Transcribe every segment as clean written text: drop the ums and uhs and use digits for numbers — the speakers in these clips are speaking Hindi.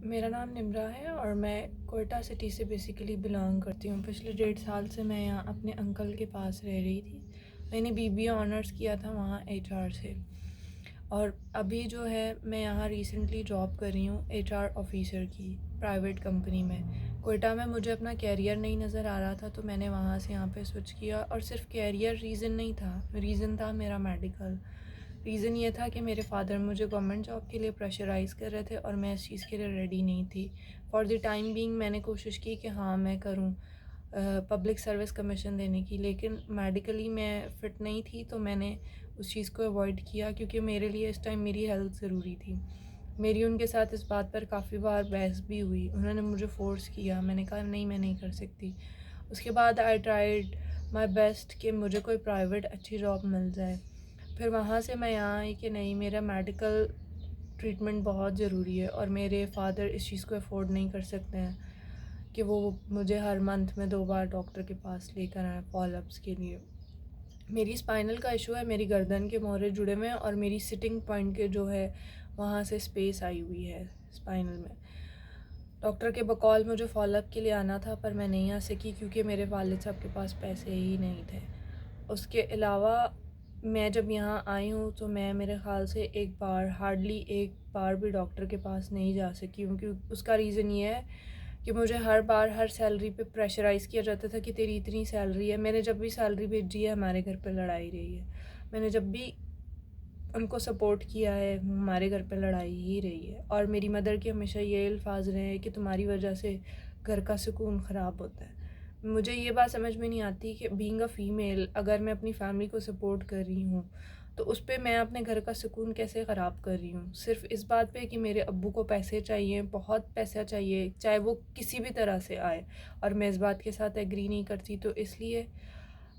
मेरा नाम निम्रा है और मैं कोयटा सिटी से बेसिकली बिलोंग करती हूँ। पिछले 1.5 साल से मैं यहाँ अपने अंकल के पास रह रही थी। मैंने बीबीए ऑनर्स किया था वहाँ एचआर से, और अभी जो है मैं यहाँ रिसेंटली जॉब कर रही हूँ एचआर ऑफिसर की प्राइवेट कंपनी में। कोयटा में मुझे अपना कैरियर नहीं नज़र आ रहा था, तो मैंने वहाँ से यहाँ पे स्विच किया। और सिर्फ कैरियर रीज़न नहीं था, रीज़न था मेरा मेडिकल। रीज़न ये था कि मेरे फादर मुझे गवर्नमेंट जॉब के लिए प्रेशराइज़ कर रहे थे और मैं इस चीज़ के लिए रेडी नहीं थी। फॉर द टाइम बीइंग मैंने कोशिश की कि हाँ मैं करूँ पब्लिक सर्विस कमीशन देने की, लेकिन मेडिकली मैं फ़िट नहीं थी, तो मैंने उस चीज़ को अवॉइड किया क्योंकि मेरे लिए इस टाइम मेरी हेल्थ ज़रूरी थी। मेरी उनके साथ इस बात पर काफ़ी बार बहस भी हुई। उन्होंने मुझे फ़ोर्स किया, मैंने कहा नहीं मैं नहीं कर सकती। उसके बाद आई ट्राइड माई बेस्ट कि मुझे कोई प्राइवेट अच्छी जॉब मिल जाए। फिर वहाँ से मैं यहाँ आई कि नहीं, मेरा मेडिकल ट्रीटमेंट बहुत ज़रूरी है और मेरे फादर इस चीज़ को अफोर्ड नहीं कर सकते हैं कि वो मुझे हर मंथ में 2 बार डॉक्टर के पास लेकर आएँ फॉलोअप्स के लिए। मेरी स्पाइनल का इशू है, मेरी गर्दन के मोहरे जुड़े हुए हैं और मेरी सिटिंग पॉइंट के जो है वहाँ से स्पेस आई हुई है स्पाइनल में। डॉक्टर के बकौल मुझे फॉलोअप के लिए आना था, पर मैं नहीं आ सकी क्योंकि मेरे वालिद साहब के पास पैसे ही नहीं थे। उसके अलावा मैं जब यहाँ आई हूँ तो मैं मेरे ख़्याल से हार्डली एक बार भी डॉक्टर के पास नहीं जा सकी हूँ, क्योंकि उसका रीज़न ये है कि मुझे हर बार हर सैलरी पे प्रेशराइज़ किया जाता था कि तेरी इतनी सैलरी है। मैंने जब भी सैलरी भेजी है हमारे घर पे लड़ाई रही है। मैंने जब भी उनको सपोर्ट किया है हमारे घर पे लड़ाई ही रही है। और मेरी मदर के हमेशा ये अल्फाज रहे हैं कि तुम्हारी वजह से घर का सुकून ख़राब होता है। मुझे ये बात समझ में नहीं आती कि बीइंग अ फ़ीमेल अगर मैं अपनी फैमिली को सपोर्ट कर रही हूँ तो उस पर मैं अपने घर का सुकून कैसे ख़राब कर रही हूँ, सिर्फ़ इस बात पे कि मेरे अब्बू को पैसे चाहिए, बहुत पैसा चाहिए, चाहे वो किसी भी तरह से आए, और मैं इस बात के साथ एग्री नहीं करती। तो इसलिए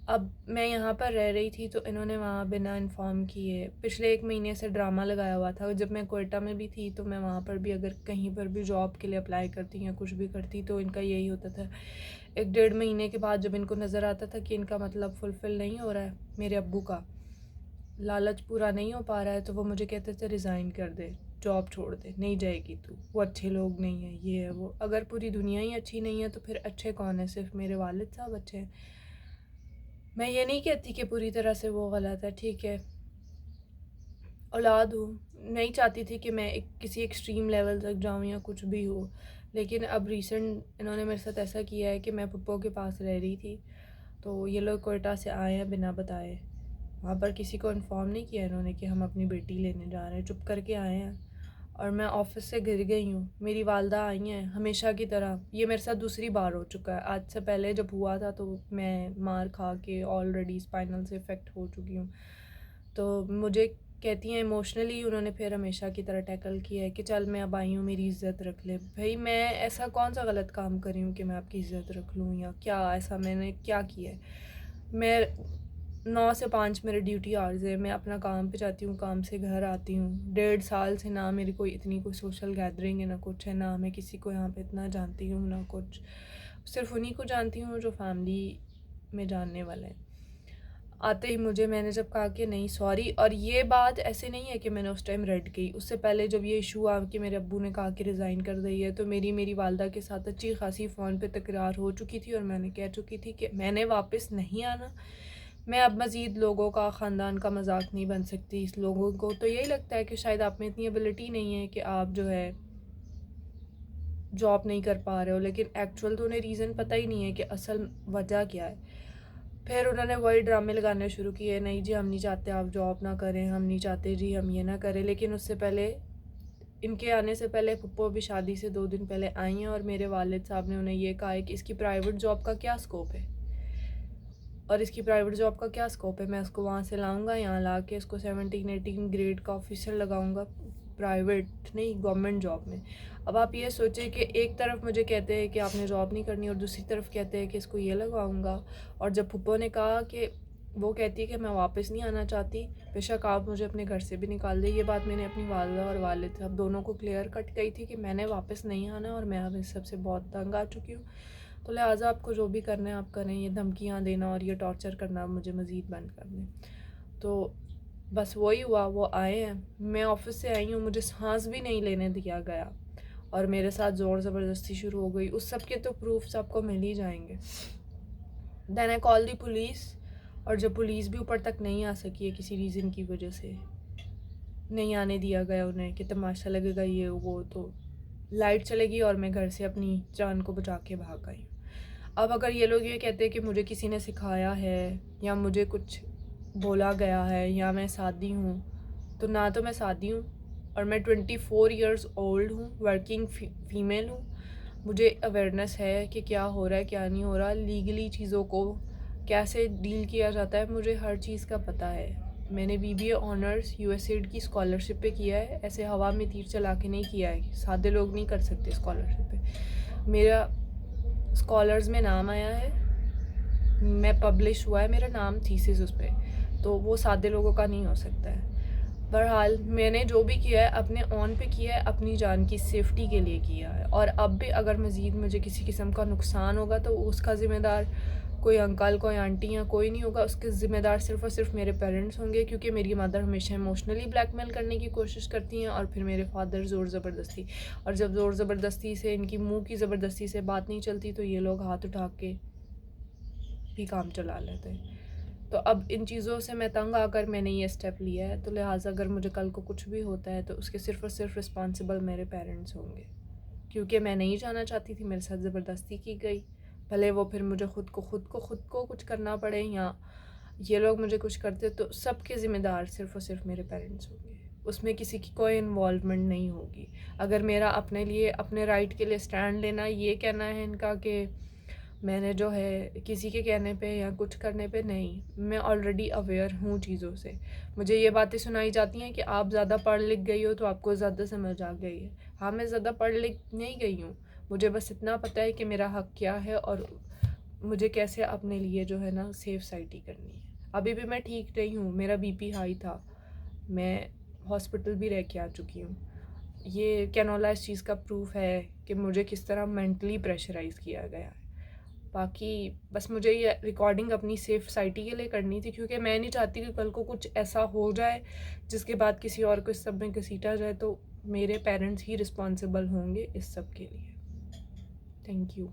अब मैं यहाँ पर रह रही थी तो इन्होंने वहाँ बिना इन्फॉर्म किए पिछले 1 महीने से ड्रामा लगाया हुआ था। जब मैं कोयटा में भी थी तो मैं वहाँ पर भी अगर कहीं पर भी जॉब के लिए अप्लाई करती या कुछ भी करती तो इनका यही होता था। 1 डेढ़ महीने के बाद जब इनको नज़र आता था कि इनका मतलब फुलफ़िल नहीं हो रहा है, मेरे अब्बू का लालच पूरा नहीं हो पा रहा है, तो वो मुझे कहते थे रिज़ाइन कर दे, जॉब छोड़ दे, नहीं जाएगी तू, वो अच्छे लोग नहीं हैं, ये है वो। अगर पूरी दुनिया ही अच्छी नहीं है तो फिर अच्छे कौन है? सिर्फ मेरे वालिद साहब अच्छे हैं। मैं ये नहीं कहती कि पूरी तरह से वो गलत है, ठीक है, औलाद हूँ, नहीं चाहती थी कि मैं किसी एक्सट्रीम लेवल तक जाऊँ या कुछ भी हो। लेकिन अब रिसेंट इन्होंने मेरे साथ ऐसा किया है कि मैं पप्पो के पास रह रही थी, तो ये लोग कोयटा से आए हैं बिना बताए। वहाँ पर किसी को इन्फॉर्म नहीं किया इन्होंने कि हम अपनी बेटी लेने जा रहे हैं, चुप करके आए हैं। और मैं ऑफ़िस से गिर गई हूँ, मेरी वालदा आई हैं हमेशा की तरह। ये मेरे साथ दूसरी बार हो चुका है, आज से पहले जब हुआ था तो मैं मार खा के ऑलरेडी स्पाइनल से इफ़ेक्ट हो चुकी हूँ। तो मुझे कहती हैं इमोशनली उन्होंने फिर हमेशा की तरह टैकल किया है कि चल मैं अब आई हूँ, मेरी इज़्ज़त रख ले। भाई मैं ऐसा कौन सा गलत काम कर रही हूँ कि मैं आपकी इज़्ज़त रख लूँ, या क्या ऐसा मैंने क्या किया है? मैं 9 से 5 मेरे ड्यूटी आवर्स है, मैं अपना काम पे जाती हूँ, काम से घर आती हूँ। 1.5 साल से ना मेरी कोई इतनी कोई सोशल गैदरिंग है, ना कुछ है, ना मैं किसी को यहाँ पे इतना जानती हूँ, ना कुछ। सिर्फ़ उन्हीं को जानती हूँ जो फैमिली में जानने वाले हैं। आते ही मुझे मैंने जब कहा कि नहीं सॉरी, और ये बात ऐसे नहीं है कि मैंने उस टाइम रट गई। उससे पहले जब ये इशू आ कि मेरे अब्बू ने कहा कि रिज़ाइन कर दी है, तो मेरी वालदा के साथ अच्छी खासी फ़ोन पे तकरार हो चुकी थी और मैंने कह चुकी थी कि मैंने वापस नहीं आना। मैं अब मज़ीद लोगों का, ख़ानदान का मजाक नहीं बन सकती। इस लोगों को तो यही लगता है कि शायद आप में इतनी एबिलिटी नहीं है कि आप जो है जॉब नहीं कर पा रहे हो, लेकिन एक्चुअल तो उन्हें रीज़न पता ही नहीं है कि असल वजह क्या है। फिर उन्होंने वही ड्रामे लगाने शुरू किए, नहीं जी हम नहीं चाहते आप जॉब ना करें, हम नहीं चाहते जी हम ये ना करें। लेकिन उससे पहले, इनके आने से पहले पप्पो भी शादी से 2 दिन पहले आई हैं और मेरे वालिद साहब ने उन्हें ये कहा है कि इसकी प्राइवेट जॉब का क्या स्कोप है, और इसकी प्राइवेट जॉब का क्या स्कोप है। मैं उसको वहाँ से लाऊंगा, यहाँ ला के इसको 17-18 ग्रेड का ऑफिसर लगाऊंगा, प्राइवेट नहीं गवर्नमेंट जॉब में। अब आप ये सोचें कि एक तरफ मुझे कहते हैं कि आपने जॉब नहीं करनी और दूसरी तरफ कहते हैं कि इसको ये लगाऊंगा। और जब पप्पो ने कहा कि वो कहती है कि मैं वापस नहीं आना चाहती, बेशक आप मुझे अपने घर से भी निकाल दें, ये बात मैंने अपनी वालदा और वालिद साहब दोनों को क्लियर कट कही थी कि मैंने वापस नहीं आना और मैं अब इस सब से बहुत तंग आ चुकी हूँ। तो लिहाजा आपको जो भी करना है आप करें, ये धमकियाँ देना और ये टॉर्चर करना मुझे मज़ीद बंद कर दें। तो बस वही हुआ, वो आए हैं, मैं ऑफ़िस से आई हूँ, मुझे सांस भी नहीं लेने दिया गया। और मेरे साथ ज़ोर ज़बरदस्ती शुरू हो गई। उस सब के तो प्रूफ्स आपको मिल ही जाएंगे। Then I call the police, और जब पुलिस भी ऊपर तक नहीं आ सकी है किसी रीज़न की वजह से, नहीं आने दिया गया उन्हें कि तमाशा लगेगा ये वो, तो लाइट चलेगी और मैं घर से अपनी जान को बचा के भाग आई। अब अगर ये लोग ये कहते हैं कि मुझे किसी ने सिखाया है या मुझे कुछ बोला गया है या मैं सादी हूँ, तो ना तो मैं सादी हूँ और मैं 24 इयर्स ओल्ड हूँ, वर्किंग फीमेल हूँ। मुझे अवेयरनेस है कि क्या हो रहा है क्या नहीं हो रहा, लीगली चीज़ों को कैसे डील किया जाता है, मुझे हर चीज़ का पता है। मैंने BBA ऑनर्स USAID की स्कॉलरशिप पे किया है, ऐसे हवा में तीर चला के नहीं किया है, सादे लोग नहीं कर सकते स्कॉलरशिप पे। मेरा स्कॉलर्स में नाम आया है, मैं पब्लिश हुआ है मेरा नाम थीसिस उस पर, तो वो सादे लोगों का नहीं हो सकता है। बहरहाल मैंने जो भी किया है अपने ऑन पे किया है, अपनी जान की सेफ्टी के लिए किया है, और अब भी अगर मज़ीद मुझे किसी किस्म का नुकसान होगा तो उसका ज़िम्मेदार कोई अंकल कोई आंटी या कोई नहीं होगा, उसके ज़िम्मेदार सिर्फ़ और सिर्फ मेरे पेरेंट्स होंगे, क्योंकि मेरी मदर हमेशा इमोशनली ब्लैकमेल करने की कोशिश करती हैं और फिर मेरे फादर ज़ोर ज़बरदस्ती, और जब ज़ोर ज़बरदस्ती से इनकी मुँह की ज़बरदस्ती से बात नहीं चलती तो ये लोग हाथ उठा के भी काम चला लेते हैं। तो अब इन चीज़ों से मैं तंग आकर मैंने ये स्टेप लिया है, तो लिहाजा अगर मुझे कल को कुछ भी होता है तो उसके सिर्फ़ और सिर्फ रिस्पॉन्सिबल मेरे पेरेंट्स होंगे, क्योंकि मैं नहीं जाना चाहती थी, मेरे साथ ज़बरदस्ती की गई। भले वो फिर मुझे खुद को कुछ करना पड़े या ये लोग मुझे कुछ करते, तो सबके ज़िम्मेदार सिर्फ़ और सिर्फ मेरे पेरेंट्स होंगे, उसमें किसी की कोई इन्वॉल्वमेंट नहीं होगी। अगर मेरा अपने लिए अपने राइट के लिए स्टैंड लेना ये कहना है इनका कि मैंने जो है किसी के कहने पे या कुछ करने पे, नहीं, मैं ऑलरेडी अवेयर हूँ चीज़ों से। मुझे ये बातें सुनाई जाती हैं कि आप ज़्यादा पढ़ लिख गई हो तो आपको ज़्यादा समझ आ गई है। हाँ, मैं ज़्यादा पढ़ लिख नहीं गई हूँ, मुझे बस इतना पता है कि मेरा हक़ क्या है और मुझे कैसे अपने लिए जो है ना सेफ साइड ही करनी है। अभी भी मैं ठीक नहीं हूँ, मेरा BP हाई था, मैं हॉस्पिटल भी रह के आ चुकी हूँ। ये कैनोला इस चीज़ का प्रूफ है कि मुझे किस तरह मेंटली प्रेशराइज़ किया गया है। बाकी बस मुझे ये रिकॉर्डिंग अपनी सेफ साइटी के लिए करनी थी, क्योंकि मैं नहीं चाहती कि कल को कुछ ऐसा हो जाए जिसके बाद किसी और को इस सब में घसीटा जाए, तो मेरे पेरेंट्स ही रिस्पॉन्सिबल होंगे इस सब के लिए। Thank you.